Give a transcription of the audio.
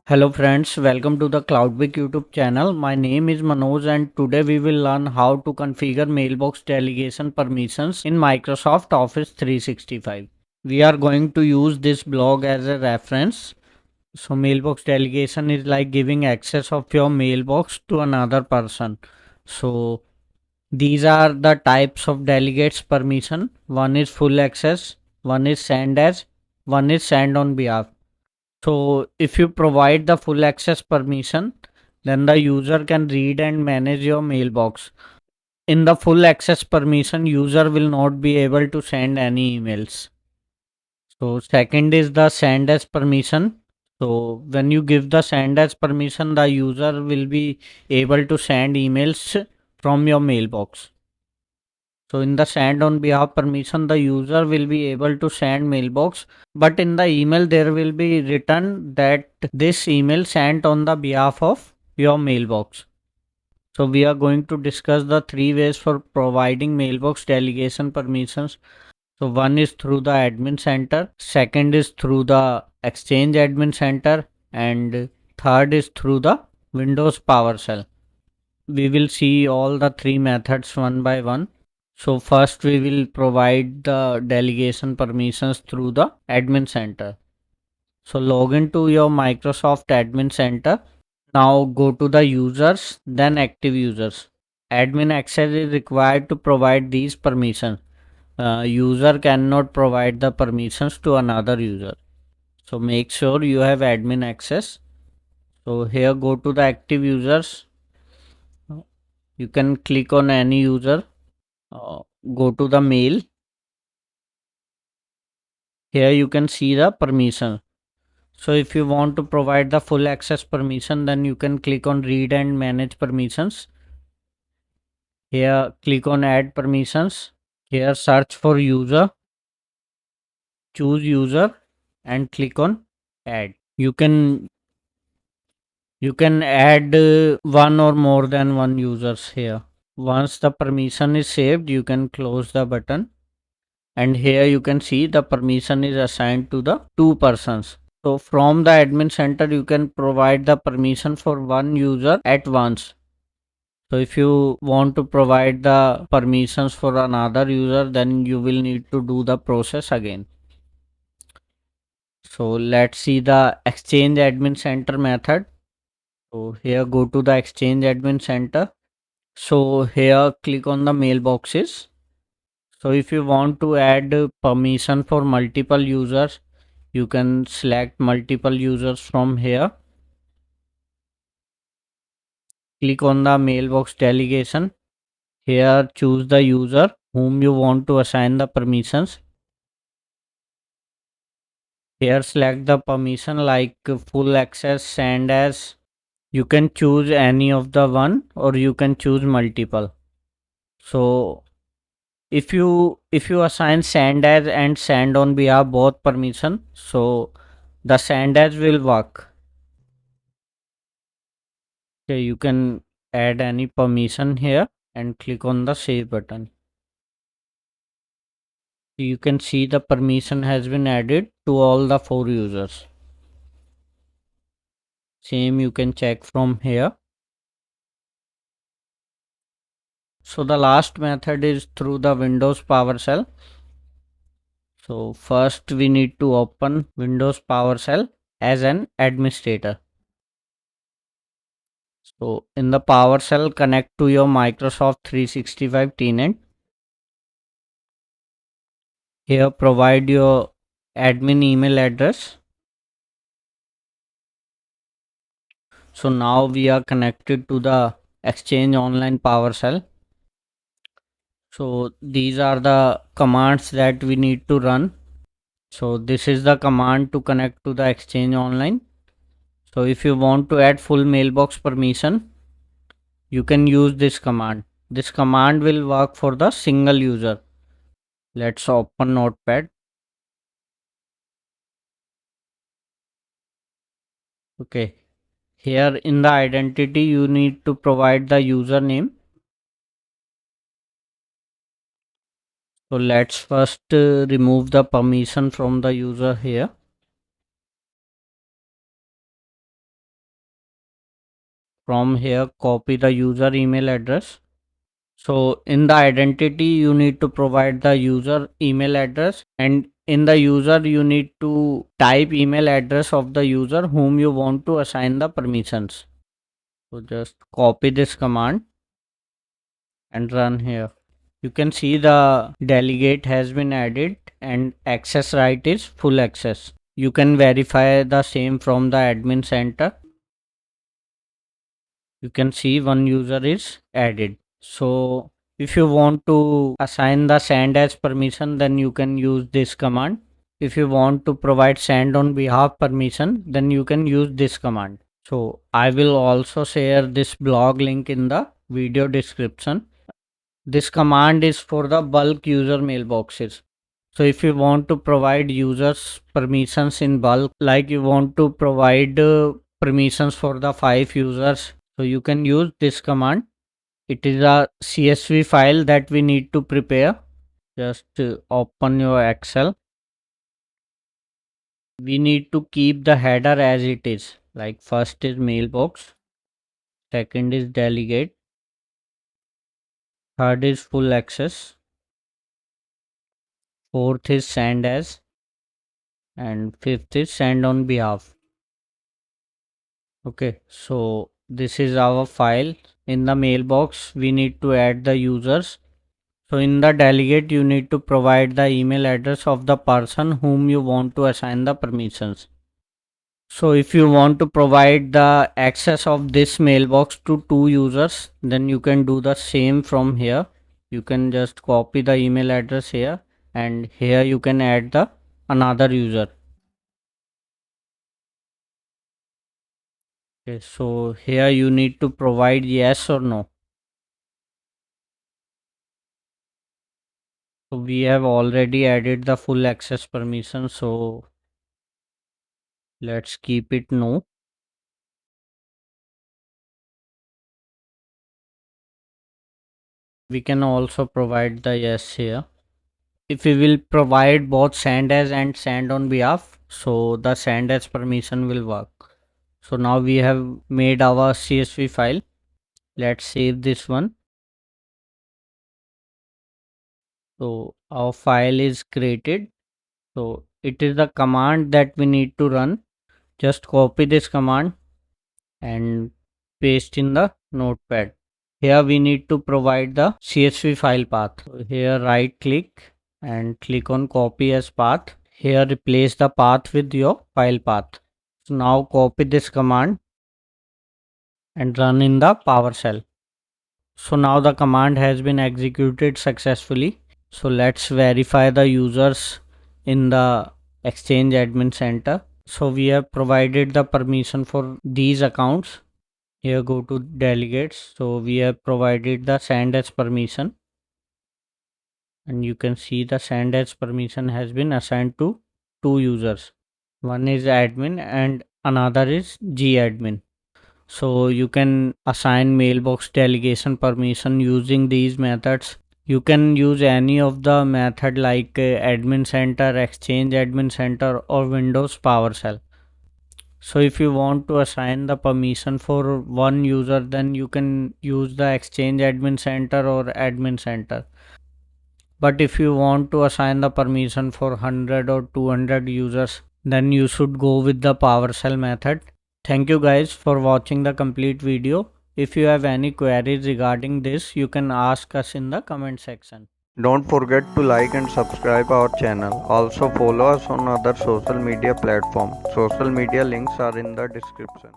Hello friends, welcome to the CloudBeak YouTube channel. My name is Manoj and today we will learn how to configure mailbox delegation permissions in Microsoft Office 365. We are going to use this blog as a reference. So mailbox delegation is like giving access of your mailbox to another person. So these are the types of delegates permission. One is full access, one is send as, one is send on behalf. So if you provide the full access permission, then the user can read and manage your mailbox. In the full access permission, user will not be able to send any emails. So second is the send as permission. So when you give the send as permission, the user will be able to send emails from your mailbox. So in the send on behalf permission, the user will be able to send mailbox, but in the email there will be written that this email sent on the behalf of your mailbox. So we are going to discuss the three ways for providing mailbox delegation permissions. So one is through the admin center, second is through the Exchange admin center, and third is through the Windows PowerShell. We will see all the three methods one by one. So first we will provide the delegation permissions through the admin center. So log into your Microsoft admin center. Now go to the users, then active users. Admin access is required to provide these permissions. User cannot provide the permissions to another user. So make sure you have admin access. So here go to the active users. You can click on any user. Go to the mail. Here you can see the permission. So if you want to provide the full access permission, then you can click on read and manage permissions. Here click on add permissions. Here search for user, choose user and click on add. You can add one or more than one users here. Once the permission is saved, you can close the button. And here you can see the permission is assigned to the two persons. So from the admin center, you can provide the permission for one user at once. So if you want to provide the permissions for another user, then you will need to do the process again. So let's see the Exchange admin center method. So here go to the Exchange admin center. So here click on the mailboxes. So if you want to add permission for multiple users, you can select multiple users from here. Click on the mailbox delegation. Here choose the user whom you want to assign the permissions. Here select the permission like full access, send as. You can choose any of the one or you can choose multiple. So if you assign send as and send on behalf both permission, so the send as will work. Okay, you can add any permission here and click on the save button. You can see the permission has been added to all the 4 users. Same you can check from here. So the last method is through the Windows PowerShell. So first we need to open Windows PowerShell as an administrator. So in the PowerShell, connect to your Microsoft 365 tenant. Here provide your admin email address. So now we are connected to the Exchange Online PowerShell. So these are the commands that we need to run. So this is the command to connect to the Exchange Online. So if you want to add full mailbox permission, you can use this command. This command will work for the single user. Let's open Notepad. Okay. Here in the identity, you need to provide the username. So let's first remove the permission from the user here. From here, copy the user email address. So in the identity, you need to provide the user email address, and in the user, you need to type email address of the user whom you want to assign the permissions. So just copy this command and run here. You can see the delegate has been added and access right is full access. You can verify the same from the admin center. You can see one user is added. So if you want to assign the send as permission, then you can use this command. If you want to provide send on behalf permission, then you can use this command. So I will also share this blog link in the video description. This command is for the bulk user mailboxes. So if you want to provide users permissions in bulk, like you want to provide permissions for the 5 users, so you can use this command. It is a CSV file that we need to prepare. Just open your Excel. We need to keep the header as it is. Like first is mailbox, second is delegate, third is full access, fourth is send as, and fifth is send on behalf. Okay, so this is our file. In the mailbox, we need to add the users. So in the delegate, you need to provide the email address of the person whom you want to assign the permissions. So if you want to provide the access of this mailbox to 2 users, then you can do the same from here. You can just copy the email address here, and here you can add the another user. Okay, so here you need to provide yes or no. So we have already added the full access permission, so let's keep it no. We can also provide the yes here. If we will provide both send as and send on behalf, so the send as permission will work. So now we have made our CSV file. Let's save this one. So our file is created. So it is the command that we need to run. Just copy this command and paste in the notepad. Here we need to provide the CSV file path. So here right click and click on copy as path. Here replace the path with your file path. So now copy this command and run in the PowerShell. So now the command has been executed successfully. So let's verify the users in the Exchange Admin Center. So we have provided the permission for these accounts. Here go to delegates. So we have provided the send as permission, and you can see the send as permission has been assigned to 2 users. One is admin and another is gadmin. So you can assign mailbox delegation permission using these methods. You can use any of the method like admin center, exchange admin center, or Windows PowerShell. So if you want to assign the permission for one user, then you can use the exchange admin center or admin center. But if you want to assign the permission for 100 or 200 users, then you should go with the PowerShell method. Thank you guys for watching the complete video. If you have any queries regarding this, you can ask us in the comment section. Don't forget to like and subscribe our channel. Also follow us on other social media platforms. Social media links are in the description.